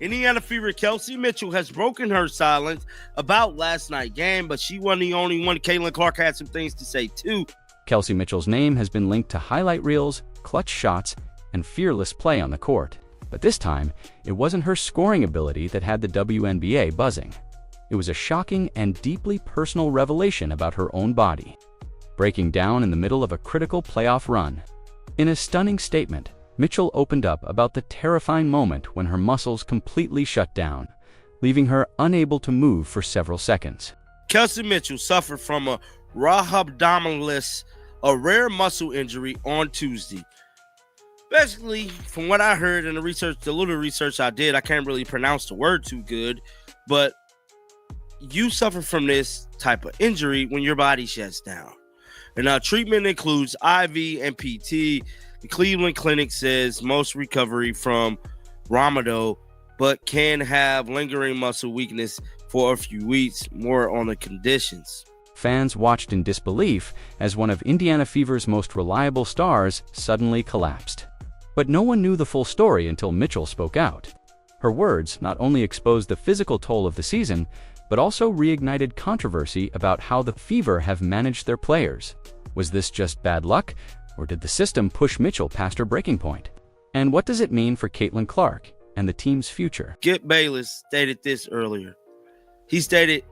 Indiana Fever Kelsey Mitchell has broken her silence about last night's game, but she wasn't the only one. Caitlin Clark had some things to say too. Kelsey Mitchell's name has been linked to highlight reels, clutch shots, and fearless play on the court. But this time, it wasn't her scoring ability that had the WNBA buzzing. It was a shocking and deeply personal revelation about her own body, breaking down in the middle of a critical playoff run. In a stunning statement, Mitchell opened up about the terrifying moment when her muscles completely shut down, leaving her unable to move for several seconds. Kelsey Mitchell suffered from a rhabdominalis, a rare muscle injury, on Tuesday. Basically, from what I heard in the little research I did, I can't really pronounce the word too good, but you suffer from this type of injury when your body shuts down. And treatment includes IV and PT. The Cleveland Clinic says most recovery from rhabdo, but can have lingering muscle weakness for a few weeks. More on the conditions. Fans watched in disbelief as one of Indiana Fever's most reliable stars suddenly collapsed. But no one knew the full story until Mitchell spoke out. Her words not only exposed the physical toll of the season, but also reignited controversy about how the Fever have managed their players. Was this just bad luck, or did the system push Mitchell past her breaking point? And what does it mean for Caitlin Clark and the team's future? Skip Bayless stated this earlier. He stated,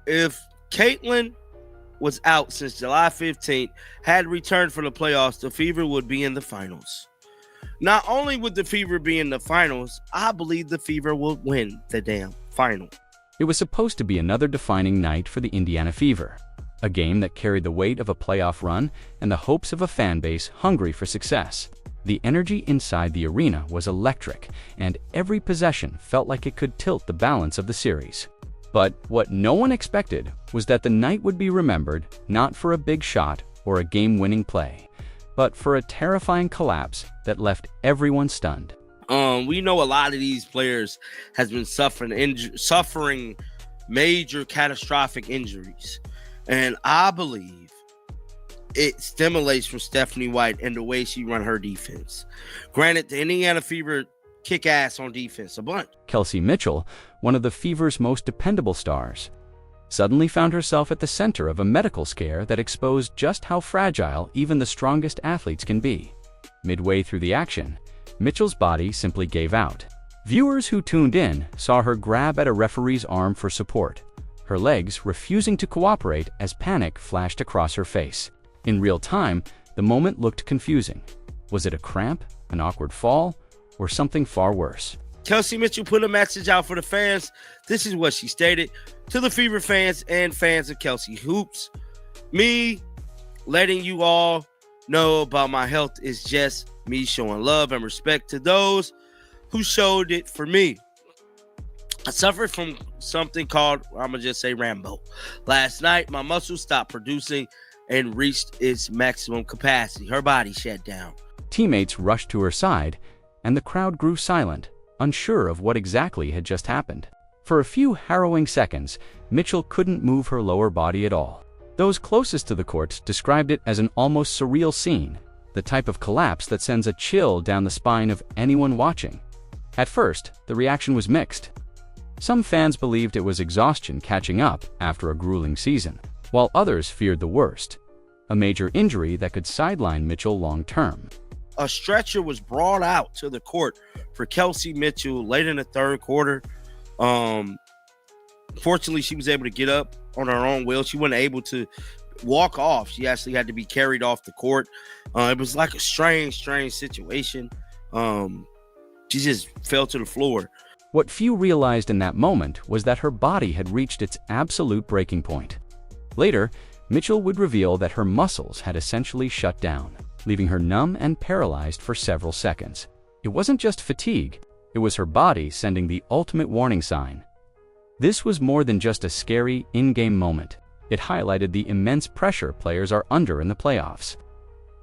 if Caitlin was out since July 15th, had returned for the playoffs, the Fever would be in the finals. Not only would the Fever be in the finals, I believe the Fever will win the damn final. It was supposed to be another defining night for the Indiana Fever, a game that carried the weight of a playoff run and the hopes of a fan base hungry for success. The energy inside the arena was electric, and every possession felt like it could tilt the balance of the series. But what no one expected was that the night would be remembered not for a big shot or a game-winning play, but for a terrifying collapse that left everyone stunned. We know a lot of these players has been suffering major catastrophic injuries, and I believe it stimulates from Stephanie White and the way she run her defense. Granted, the Indiana Fever kick ass on defense a bunch. Kelsey Mitchell, one of the Fever's most dependable stars, suddenly found herself at the center of a medical scare that exposed just how fragile even the strongest athletes can be. Midway through the action, Mitchell's body simply gave out. Viewers who tuned in saw her grab at a referee's arm for support, her legs refusing to cooperate as panic flashed across her face. In real time, the moment looked confusing. Was it a cramp, an awkward fall, or something far worse? Kelsey Mitchell put a message out for the fans. This is what she stated. To the Fever fans and fans of Kelsey Hoops, me letting you all know about my health is just me showing love and respect to those who showed it for me. I suffered from something called, I'm going to just say Rambo. Last night, my muscles stopped producing and reached its maximum capacity. Her body shut down. Teammates rushed to her side, and the crowd grew silent, unsure of what exactly had just happened. For a few harrowing seconds, Mitchell couldn't move her lower body at all. Those closest to the court described it as an almost surreal scene, the type of collapse that sends a chill down the spine of anyone watching. At first, the reaction was mixed. Some fans believed it was exhaustion catching up after a grueling season, while others feared the worst, a major injury that could sideline Mitchell long-term. A stretcher was brought out to the court for Kelsey Mitchell late in the third quarter. Fortunately, she was able to get up on her own will. She wasn't able to walk off. She actually had to be carried off the court. It was like a strange situation. She just fell to the floor. What few realized in that moment was that her body had reached its absolute breaking point. Later, Mitchell would reveal that her muscles had essentially shut down, leaving her numb and paralyzed for several seconds. It wasn't just fatigue, it was her body sending the ultimate warning sign. This was more than just a scary in-game moment. It highlighted the immense pressure players are under in the playoffs,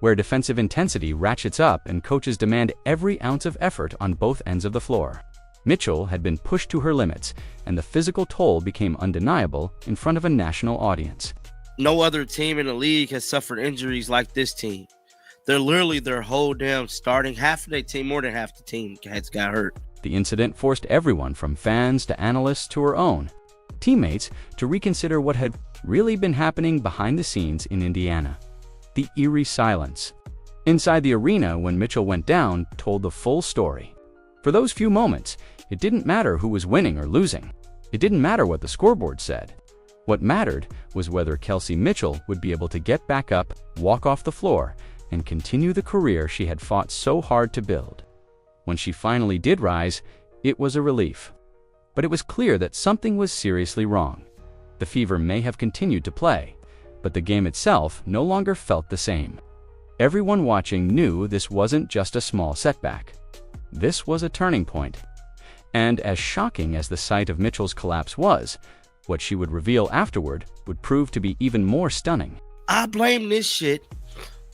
where defensive intensity ratchets up and coaches demand every ounce of effort on both ends of the floor. Mitchell had been pushed to her limits, and the physical toll became undeniable in front of a national audience. No other team in the league has suffered injuries like this team. They're literally their whole damn starting half of their team, more than half the team has got hurt. The incident forced everyone from fans to analysts to her own teammates to reconsider what had really been happening behind the scenes in Indiana. The eerie silence inside the arena when Mitchell went down told the full story. For those few moments, it didn't matter who was winning or losing. It didn't matter what the scoreboard said. What mattered was whether Kelsey Mitchell would be able to get back up, walk off the floor, and continue the career she had fought so hard to build. When she finally did rise, it was a relief. But it was clear that something was seriously wrong. The Fever may have continued to play, but the game itself no longer felt the same. Everyone watching knew this wasn't just a small setback. This was a turning point. And as shocking as the sight of Mitchell's collapse was, what she would reveal afterward would prove to be even more stunning. I blame this shit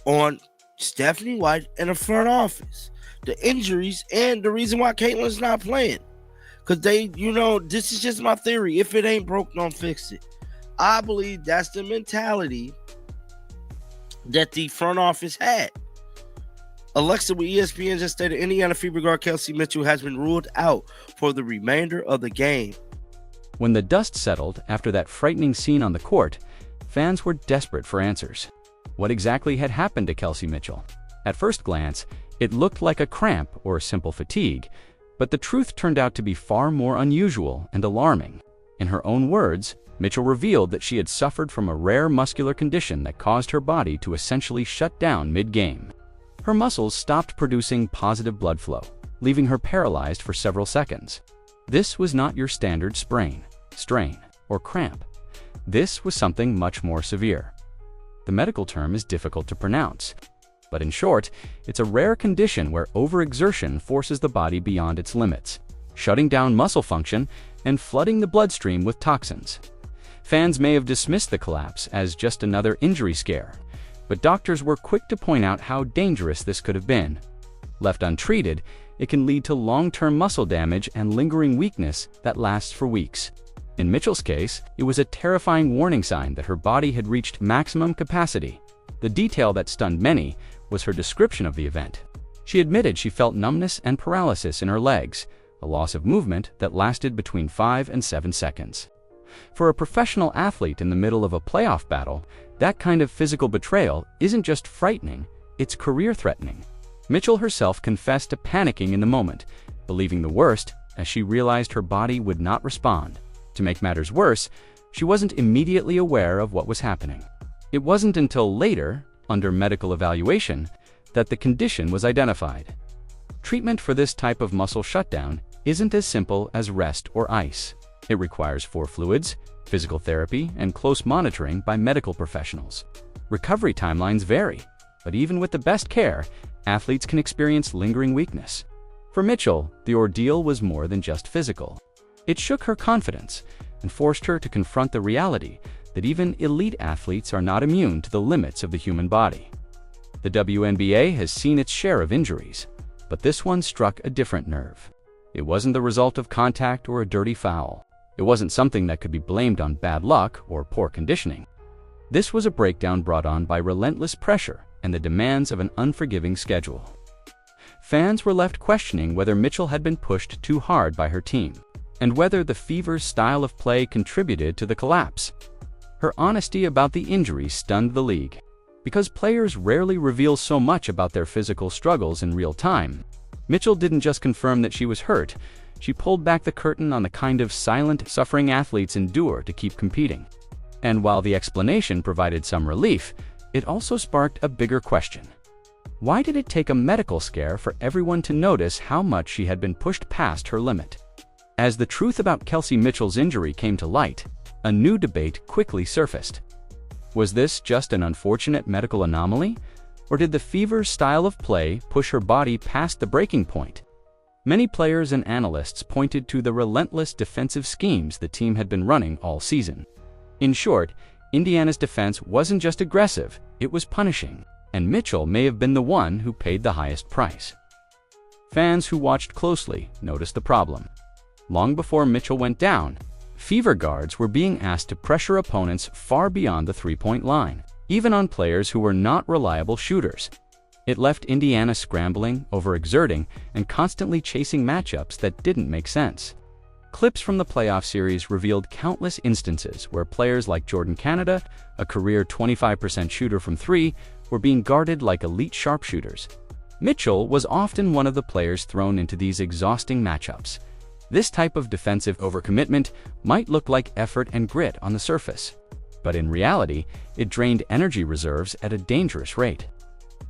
on Stephanie White and the front office. The injuries and the reason why Caitlin's not playing. Because this is just my theory. If it ain't broke, don't fix it. I believe that's the mentality that the front office had. Alexa with ESPN just stated Indiana Fever guard Kelsey Mitchell has been ruled out for the remainder of the game. When the dust settled after that frightening scene on the court, fans were desperate for answers. What exactly had happened to Kelsey Mitchell? At first glance, it looked like a cramp or simple fatigue, but the truth turned out to be far more unusual and alarming. In her own words, Mitchell revealed that she had suffered from a rare muscular condition that caused her body to essentially shut down mid-game. Her muscles stopped producing positive blood flow, leaving her paralyzed for several seconds. This was not your standard sprain, strain, or cramp. This was something much more severe. The medical term is difficult to pronounce, but in short, it's a rare condition where overexertion forces the body beyond its limits, shutting down muscle function and flooding the bloodstream with toxins. Fans may have dismissed the collapse as just another injury scare, but doctors were quick to point out how dangerous this could have been. Left untreated, it can lead to long-term muscle damage and lingering weakness that lasts for weeks. In Mitchell's case, it was a terrifying warning sign that her body had reached maximum capacity. The detail that stunned many was her description of the event. She admitted she felt numbness and paralysis in her legs, a loss of movement that lasted between 5 and 7 seconds. For a professional athlete in the middle of a playoff battle, that kind of physical betrayal isn't just frightening, it's career-threatening. Mitchell herself confessed to panicking in the moment, believing the worst as she realized her body would not respond. To make matters worse, she wasn't immediately aware of what was happening. It wasn't until later, under medical evaluation, that the condition was identified. Treatment for this type of muscle shutdown isn't as simple as rest or ice. It requires 4 fluids, physical therapy, and close monitoring by medical professionals. Recovery timelines vary, but even with the best care, athletes can experience lingering weakness. For Mitchell, the ordeal was more than just physical. It shook her confidence and forced her to confront the reality that even elite athletes are not immune to the limits of the human body. The WNBA has seen its share of injuries, but this one struck a different nerve. It wasn't the result of contact or a dirty foul. It wasn't something that could be blamed on bad luck or poor conditioning. This was a breakdown brought on by relentless pressure and the demands of an unforgiving schedule. Fans were left questioning whether Mitchell had been pushed too hard by her team, and whether the Fever's style of play contributed to the collapse. Her honesty about the injury stunned the league. Because players rarely reveal so much about their physical struggles in real time, Mitchell didn't just confirm that she was hurt, she pulled back the curtain on the kind of silent suffering athletes endure to keep competing. And while the explanation provided some relief, it also sparked a bigger question. Why did it take a medical scare for everyone to notice how much she had been pushed past her limit? As the truth about Kelsey Mitchell's injury came to light, a new debate quickly surfaced. Was this just an unfortunate medical anomaly, or did the Fever's style of play push her body past the breaking point? Many players and analysts pointed to the relentless defensive schemes the team had been running all season. In short, Indiana's defense wasn't just aggressive, it was punishing, and Mitchell may have been the one who paid the highest price. Fans who watched closely noticed the problem. Long before Mitchell went down, Fever guards were being asked to pressure opponents far beyond the three-point line, even on players who were not reliable shooters. It left Indiana scrambling, overexerting, and constantly chasing matchups that didn't make sense. Clips from the playoff series revealed countless instances where players like Jordan Canada, a career 25% shooter from three, were being guarded like elite sharpshooters. Mitchell was often one of the players thrown into these exhausting matchups. This type of defensive overcommitment might look like effort and grit on the surface, but in reality, it drained energy reserves at a dangerous rate.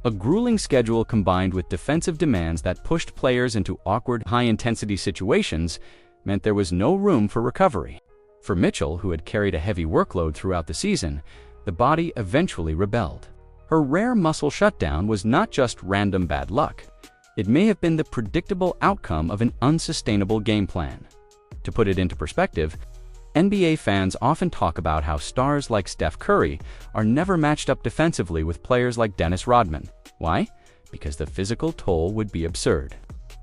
A grueling schedule combined with defensive demands that pushed players into awkward, high-intensity situations meant there was no room for recovery. For Mitchell, who had carried a heavy workload throughout the season, the body eventually rebelled. Her rare muscle shutdown was not just random bad luck. It may have been the predictable outcome of an unsustainable game plan. To put it into perspective, NBA fans often talk about how stars like Steph Curry are never matched up defensively with players like Dennis Rodman. Why? Because the physical toll would be absurd.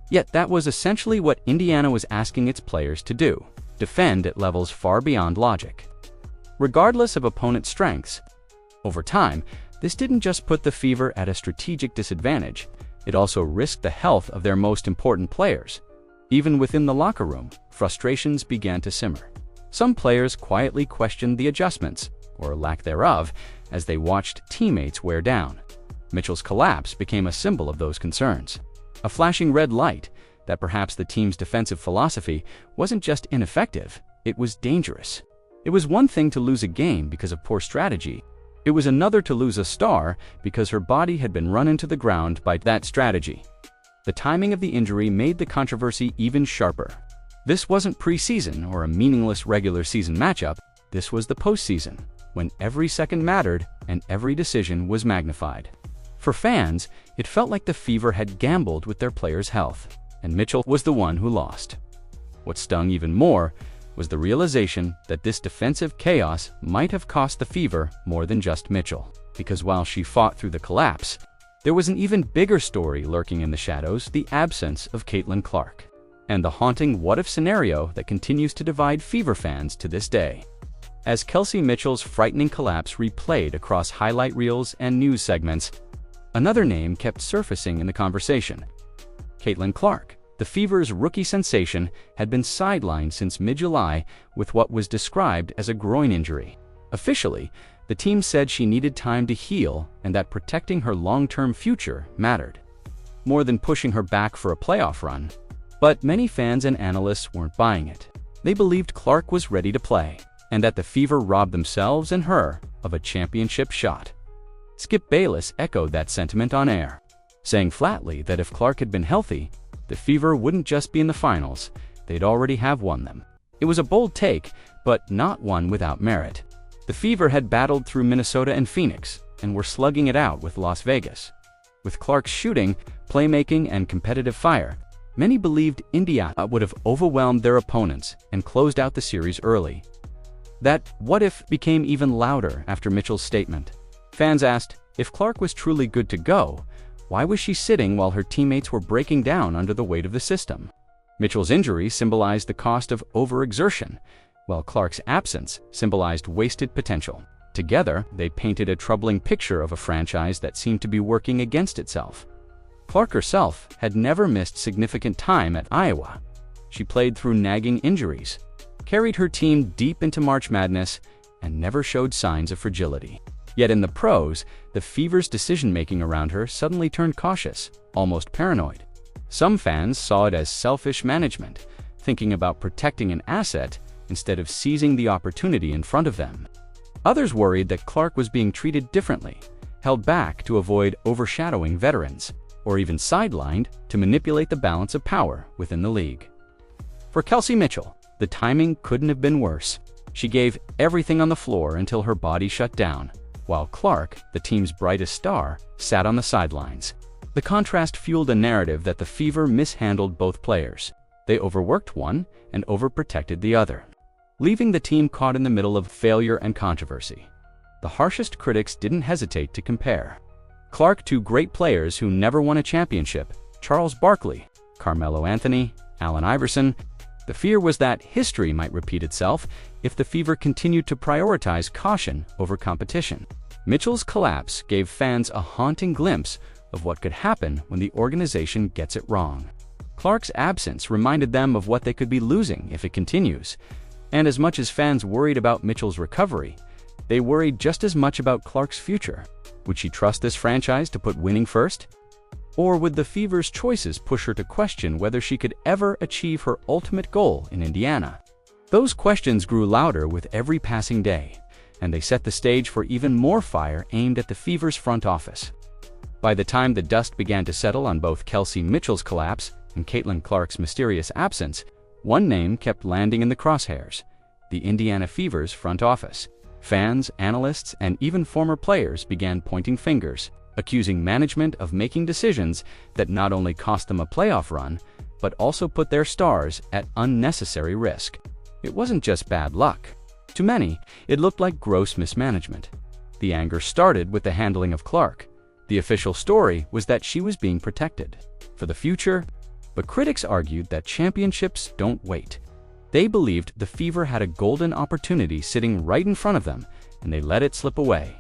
Yet that was essentially what Indiana was asking its players to do: defend at levels far beyond logic. Regardless of opponent strengths, over time, this didn't just put the Fever at a strategic disadvantage, it also risked the health of their most important players. Even within the locker room, frustrations began to simmer. Some players quietly questioned the adjustments, or lack thereof, as they watched teammates wear down. Mitchell's collapse became a symbol of those concerns. A flashing red light that perhaps the team's defensive philosophy wasn't just ineffective, it was dangerous. It was one thing to lose a game because of poor strategy. It was another to lose a star because her body had been run into the ground by that strategy. The timing of the injury made the controversy even sharper. This wasn't preseason or a meaningless regular season matchup. This was the postseason, when every second mattered and every decision was magnified. For fans, it felt like the Fever had gambled with their players' health, and Mitchell was the one who lost. What stung even more was the realization that this defensive chaos might have cost the Fever more than just Mitchell. Because while she fought through the collapse, there was an even bigger story lurking in the shadows: the absence of Caitlin Clark, and the haunting what-if scenario that continues to divide Fever fans to this day. As Kelsey Mitchell's frightening collapse replayed across highlight reels and news segments, another name kept surfacing in the conversation: Caitlin Clark. The Fever's rookie sensation had been sidelined since mid-July with what was described as a groin injury. Officially, the team said she needed time to heal and that protecting her long-term future mattered more than pushing her back for a playoff run. But many fans and analysts weren't buying it. They believed Clark was ready to play, and that the Fever robbed themselves and her of a championship shot. Skip Bayless echoed that sentiment on air, saying flatly that if Clark had been healthy, the Fever wouldn't just be in the finals, they'd already have won them. It was a bold take, but not one without merit. The Fever had battled through Minnesota and Phoenix, and were slugging it out with Las Vegas. With Clark's shooting, playmaking, and competitive fire, many believed Indiana would have overwhelmed their opponents and closed out the series early. That what-if became even louder after Mitchell's statement. Fans asked, if Clark was truly good to go, why was she sitting while her teammates were breaking down under the weight of the system? Mitchell's injury symbolized the cost of overexertion, while Clark's absence symbolized wasted potential. Together, they painted a troubling picture of a franchise that seemed to be working against itself. Clark herself had never missed significant time at Iowa. She played through nagging injuries, carried her team deep into March Madness, and never showed signs of fragility. Yet in the pros, the Fever's decision-making around her suddenly turned cautious, almost paranoid. Some fans saw it as selfish management, thinking about protecting an asset instead of seizing the opportunity in front of them. Others worried that Clark was being treated differently, held back to avoid overshadowing veterans, or even sidelined to manipulate the balance of power within the league. For Kelsey Mitchell, the timing couldn't have been worse. She gave everything on the floor until her body shut down, while Clark, the team's brightest star, sat on the sidelines. The contrast fueled a narrative that the Fever mishandled both players. They overworked one and overprotected the other, leaving the team caught in the middle of failure and controversy. The harshest critics didn't hesitate to compare Clark to great players who never won a championship: Charles Barkley, Carmelo Anthony, Allen Iverson. The fear was that history might repeat itself if the Fever continued to prioritize caution over competition. Mitchell's collapse gave fans a haunting glimpse of what could happen when the organization gets it wrong. Clark's absence reminded them of what they could be losing if it continues. And as much as fans worried about Mitchell's recovery, they worried just as much about Clark's future. Would she trust this franchise to put winning first? Or would the Fever's choices push her to question whether she could ever achieve her ultimate goal in Indiana? Those questions grew louder with every passing day, and they set the stage for even more fire aimed at the Fever's front office. By the time the dust began to settle on both Kelsey Mitchell's collapse and Caitlin Clark's mysterious absence, one name kept landing in the crosshairs: the Indiana Fever's front office. Fans, analysts, and even former players began pointing fingers, accusing management of making decisions that not only cost them a playoff run, but also put their stars at unnecessary risk. It wasn't just bad luck. To many, it looked like gross mismanagement. The anger started with the handling of Clark. The official story was that she was being protected for the future, but critics argued that championships don't wait. They believed the Fever had a golden opportunity sitting right in front of them, and they let it slip away.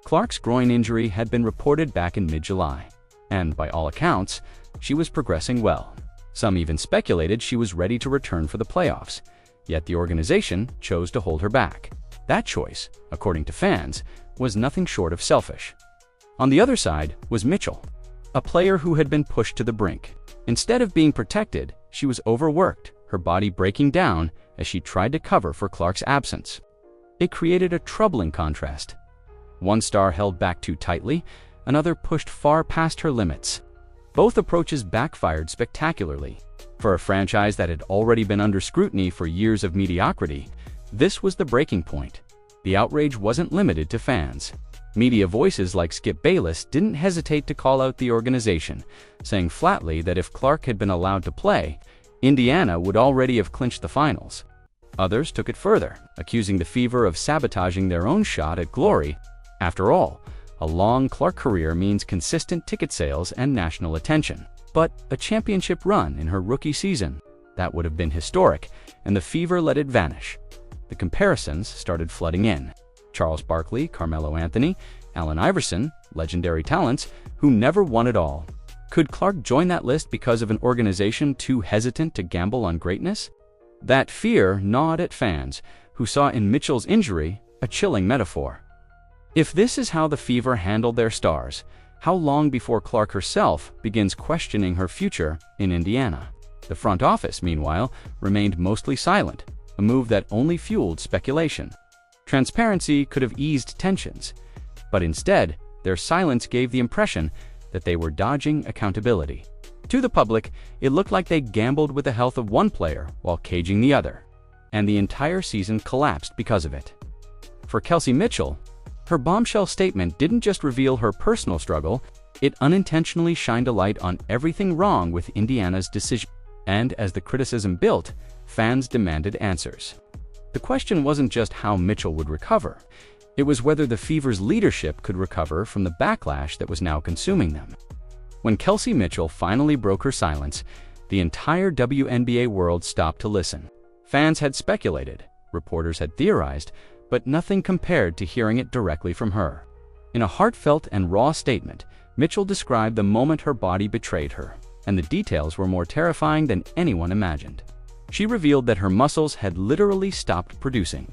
Clark's groin injury had been reported back in mid-July, and by all accounts, she was progressing well. Some even speculated she was ready to return for the playoffs, yet the organization chose to hold her back. That choice, according to fans, was nothing short of selfish. On the other side was Mitchell, a player who had been pushed to the brink. Instead of being protected, she was overworked, her body breaking down as she tried to cover for Clark's absence. It created a troubling contrast. One star held back too tightly, another pushed far past her limits. Both approaches backfired spectacularly. For a franchise that had already been under scrutiny for years of mediocrity, this was the breaking point. The outrage wasn't limited to fans. Media voices like Skip Bayless didn't hesitate to call out the organization, saying flatly that if Clark had been allowed to play, Indiana would already have clinched the finals. Others took it further, accusing the Fever of sabotaging their own shot at glory. After all, a long Clark career means consistent ticket sales and national attention. But a championship run in her rookie season, that would have been historic, and the Fever let it vanish. The comparisons started flooding in. Charles Barkley, Carmelo Anthony, Allen Iverson, legendary talents who never won it all. Could Clark join that list because of an organization too hesitant to gamble on greatness? That fear gnawed at fans, who saw in Mitchell's injury a chilling metaphor. If this is how the Fever handled their stars, how long before Clark herself begins questioning her future in Indiana? The front office, meanwhile, remained mostly silent, a move that only fueled speculation. Transparency could have eased tensions, but instead, their silence gave the impression that they were dodging accountability. To the public, it looked like they gambled with the health of one player while caging the other, and the entire season collapsed because of it. For Kelsey Mitchell, her bombshell statement didn't just reveal her personal struggle, it unintentionally shined a light on everything wrong with Indiana's decision. And as the criticism built, fans demanded answers. The question wasn't just how Mitchell would recover. It was whether the Fever's leadership could recover from the backlash that was now consuming them. When Kelsey Mitchell finally broke her silence, the entire WNBA world stopped to listen. Fans had speculated, reporters had theorized, but nothing compared to hearing it directly from her. In a heartfelt and raw statement, Mitchell described the moment her body betrayed her, and the details were more terrifying than anyone imagined. She revealed that her muscles had literally stopped producing,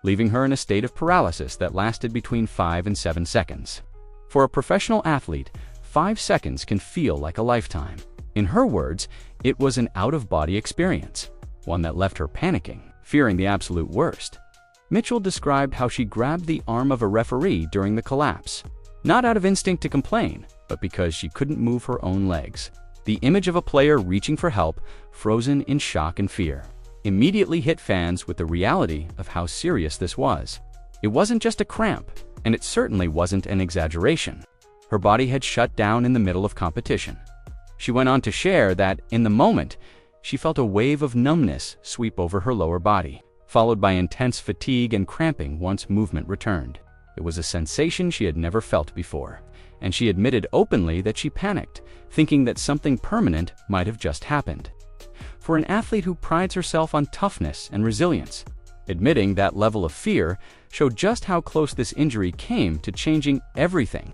leaving her in a state of paralysis that lasted between 5 and 7 seconds. For a professional athlete, 5 seconds can feel like a lifetime. In her words, it was an out-of-body experience, one that left her panicking, fearing the absolute worst. Mitchell described how she grabbed the arm of a referee during the collapse, not out of instinct to complain, but because she couldn't move her own legs. The image of a player reaching for help, frozen in shock and fear, immediately hit fans with the reality of how serious this was. It wasn't just a cramp, and it certainly wasn't an exaggeration. Her body had shut down in the middle of competition. She went on to share that, in the moment, she felt a wave of numbness sweep over her lower body, followed by intense fatigue and cramping once movement returned. It was a sensation she had never felt before, and she admitted openly that she panicked, thinking that something permanent might have just happened. For an athlete who prides herself on toughness and resilience, admitting that level of fear showed just how close this injury came to changing everything.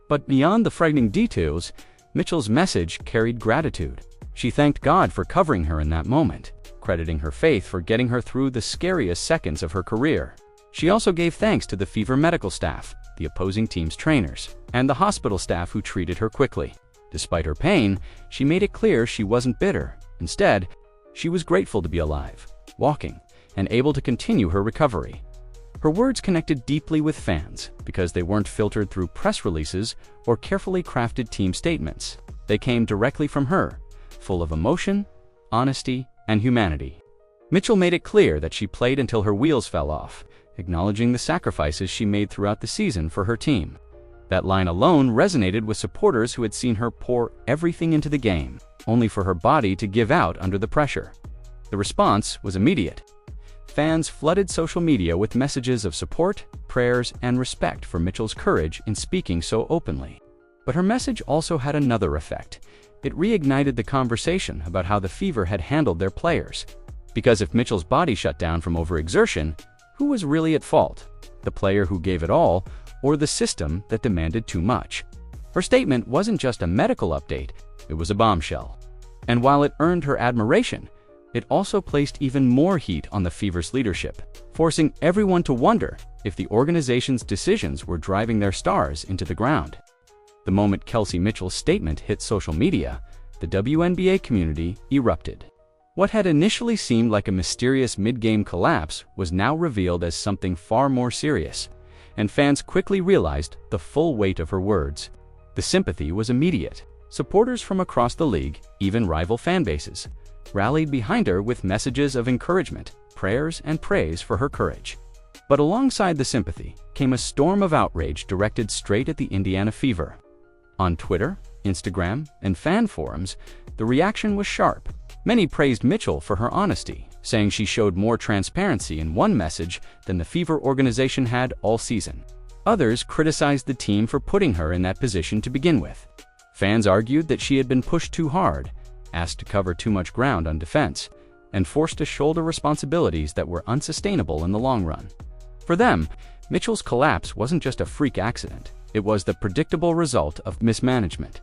But beyond the frightening details, Mitchell's message carried gratitude. She thanked God for covering her in that moment, crediting her faith for getting her through the scariest seconds of her career. She also gave thanks to the Fever medical staff, the opposing team's trainers, and the hospital staff who treated her quickly. Despite her pain, she made it clear she wasn't bitter. Instead, she was grateful to be alive, walking, and able to continue her recovery. Her words connected deeply with fans because they weren't filtered through press releases or carefully crafted team statements. They came directly from her, full of emotion, honesty, and humanity. Mitchell made it clear that she played until her wheels fell off, acknowledging the sacrifices she made throughout the season for her team. That line alone resonated with supporters who had seen her pour everything into the game, only for her body to give out under the pressure. The response was immediate. Fans flooded social media with messages of support, prayers, and respect for Mitchell's courage in speaking so openly. But her message also had another effect. It reignited the conversation about how the Fever had handled their players. Because if Mitchell's body shut down from overexertion, who was really at fault? The player who gave it all, or the system that demanded too much? Her statement wasn't just a medical update, it was a bombshell. And while it earned her admiration, it also placed even more heat on the Fever's leadership, forcing everyone to wonder if the organization's decisions were driving their stars into the ground. The moment Kelsey Mitchell's statement hit social media, the WNBA community erupted. What had initially seemed like a mysterious mid-game collapse was now revealed as something far more serious, and fans quickly realized the full weight of her words. The sympathy was immediate. Supporters from across the league, even rival fan bases, rallied behind her with messages of encouragement, prayers, and praise for her courage. But alongside the sympathy came a storm of outrage directed straight at the Indiana Fever. On Twitter, Instagram, and fan forums, the reaction was sharp. Many praised Mitchell for her honesty, saying she showed more transparency in one message than the Fever organization had all season. Others criticized the team for putting her in that position to begin with. Fans argued that she had been pushed too hard, asked to cover too much ground on defense, and forced to shoulder responsibilities that were unsustainable in the long run. For them, Mitchell's collapse wasn't just a freak accident, it was the predictable result of mismanagement.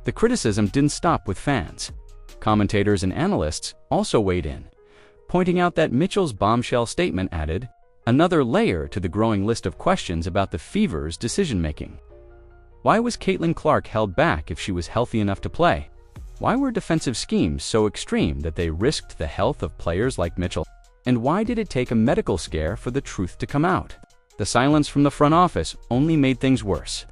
The criticism didn't stop with fans. Commentators and analysts also weighed in, pointing out that Mitchell's bombshell statement added another layer to the growing list of questions about the Fever's decision-making. Why was Caitlin Clark held back if she was healthy enough to play? Why were defensive schemes so extreme that they risked the health of players like Mitchell? And why did it take a medical scare for the truth to come out? The silence from the front office only made things worse,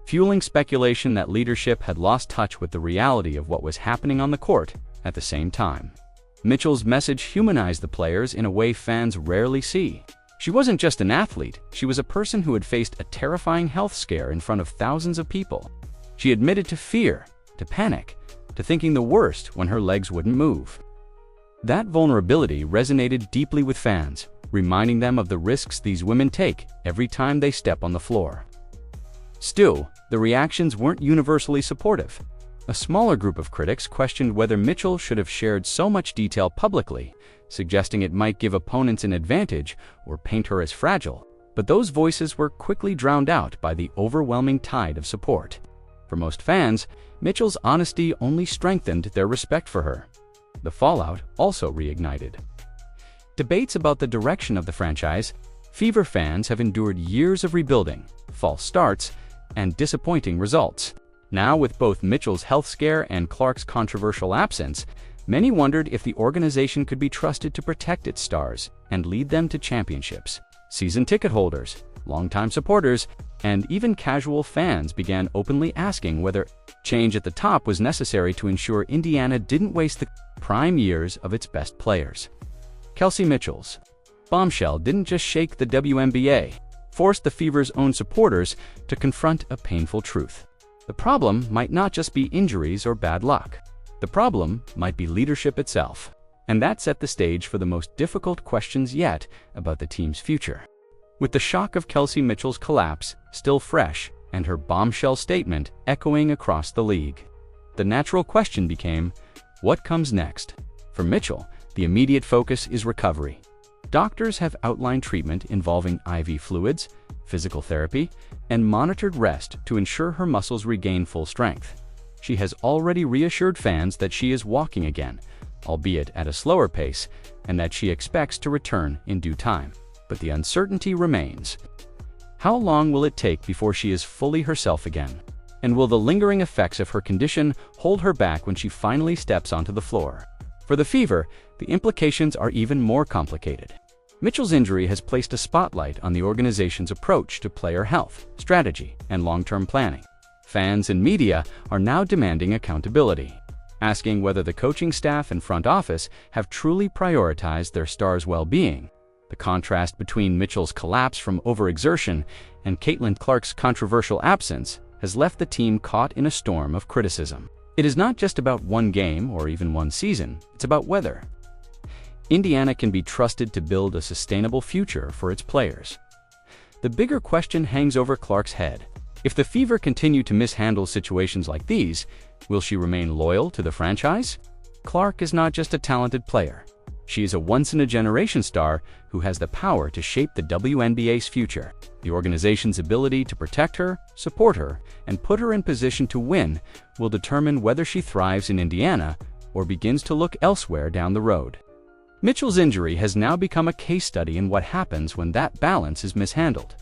fueling speculation that leadership had lost touch with the reality of what was happening on the court at the same time. Mitchell's message humanized the players in a way fans rarely see. She wasn't just an athlete, she was a person who had faced a terrifying health scare in front of thousands of people. She admitted to fear, to panic, to thinking the worst when her legs wouldn't move. That vulnerability resonated deeply with fans, reminding them of the risks these women take every time they step on the floor. Still, the reactions weren't universally supportive. A smaller group of critics questioned whether Mitchell should have shared so much detail publicly, suggesting it might give opponents an advantage or paint her as fragile. But those voices were quickly drowned out by the overwhelming tide of support. For most fans, Mitchell's honesty only strengthened their respect for her. The fallout also reignited debates about the direction of the franchise. Fever fans have endured years of rebuilding, false starts, and disappointing results. Now, with both Mitchell's health scare and Clark's controversial absence, many wondered if the organization could be trusted to protect its stars and lead them to championships. Season ticket holders, longtime supporters, and even casual fans began openly asking whether change at the top was necessary to ensure Indiana didn't waste the prime years of its best players. Kelsey Mitchell's bombshell didn't just shake the WNBA, forced the Fever's own supporters to confront a painful truth. The problem might not just be injuries or bad luck. The problem might be leadership itself. And that set the stage for the most difficult questions yet about the team's future. With the shock of Kelsey Mitchell's collapse still fresh and her bombshell statement echoing across the league, the natural question became, what comes next? For Mitchell, the immediate focus is recovery. Doctors have outlined treatment involving IV fluids, physical therapy, and monitored rest to ensure her muscles regain full strength. She has already reassured fans that she is walking again, albeit at a slower pace, and that she expects to return in due time. But the uncertainty remains. How long will it take before she is fully herself again? And will the lingering effects of her condition hold her back when she finally steps onto the floor? For the Fever, the implications are even more complicated. Mitchell's injury has placed a spotlight on the organization's approach to player health, strategy, and long-term planning. Fans and media are now demanding accountability, asking whether the coaching staff and front office have truly prioritized their stars' well-being. The contrast between Mitchell's collapse from overexertion and Caitlin Clark's controversial absence has left the team caught in a storm of criticism. It is not just about one game or even one season, it's about whether Indiana can be trusted to build a sustainable future for its players. The bigger question hangs over Clark's head. If the Fever continue to mishandle situations like these, will she remain loyal to the franchise? Clark is not just a talented player. She is a once-in-a-generation star who has the power to shape the WNBA's future. The organization's ability to protect her, support her, and put her in position to win will determine whether she thrives in Indiana or begins to look elsewhere down the road. Mitchell's injury has now become a case study in what happens when that balance is mishandled.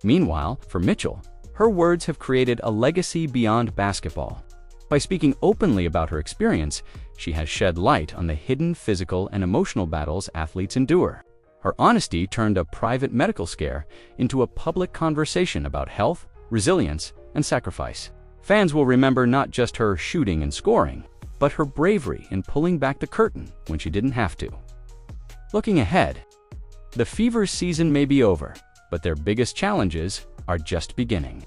Meanwhile, for Mitchell, her words have created a legacy beyond basketball. By speaking openly about her experience, she has shed light on the hidden physical and emotional battles athletes endure. Her honesty turned a private medical scare into a public conversation about health, resilience, and sacrifice. Fans will remember not just her shooting and scoring, but her bravery in pulling back the curtain when she didn't have to. Looking ahead, the Fever's season may be over, but their biggest challenges are just beginning.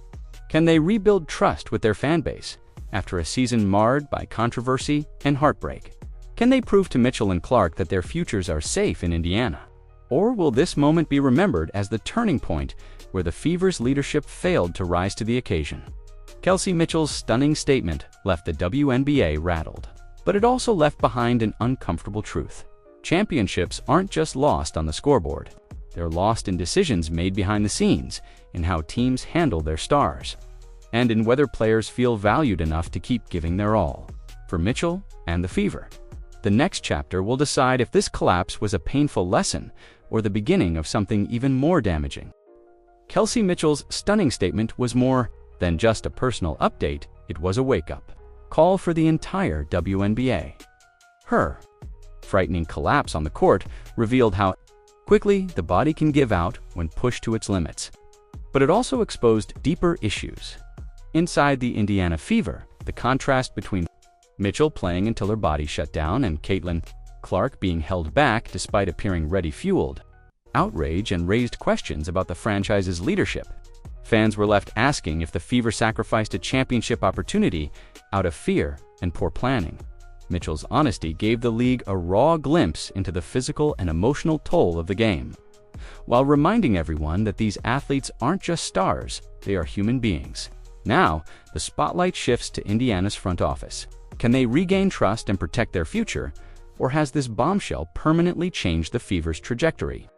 Can they rebuild trust with their fan base after a season marred by controversy and heartbreak? Can they prove to Mitchell and Clark that their futures are safe in Indiana? Or will this moment be remembered as the turning point where the Fever's leadership failed to rise to the occasion? Kelsey Mitchell's stunning statement left the WNBA rattled, but it also left behind an uncomfortable truth. Championships aren't just lost on the scoreboard. They're lost in decisions made behind the scenes, in how teams handle their stars, and in whether players feel valued enough to keep giving their all. For Mitchell and the Fever, the next chapter will decide if this collapse was a painful lesson or the beginning of something even more damaging. Kelsey Mitchell's stunning statement was more than just a personal update, it was a wake-up call for the entire WNBA. Her frightening collapse on the court revealed how quickly the body can give out when pushed to its limits. But it also exposed deeper issues. Inside the Indiana Fever, the contrast between Mitchell playing until her body shut down and Caitlin Clark being held back despite appearing ready-fueled, outrage and raised questions about the franchise's leadership. Fans were left asking if the Fever sacrificed a championship opportunity out of fear and poor planning. Mitchell's honesty gave the league a raw glimpse into the physical and emotional toll of the game, while reminding everyone that these athletes aren't just stars, they are human beings. Now, the spotlight shifts to Indiana's front office. Can they regain trust and protect their future, or has this bombshell permanently changed the Fever's trajectory?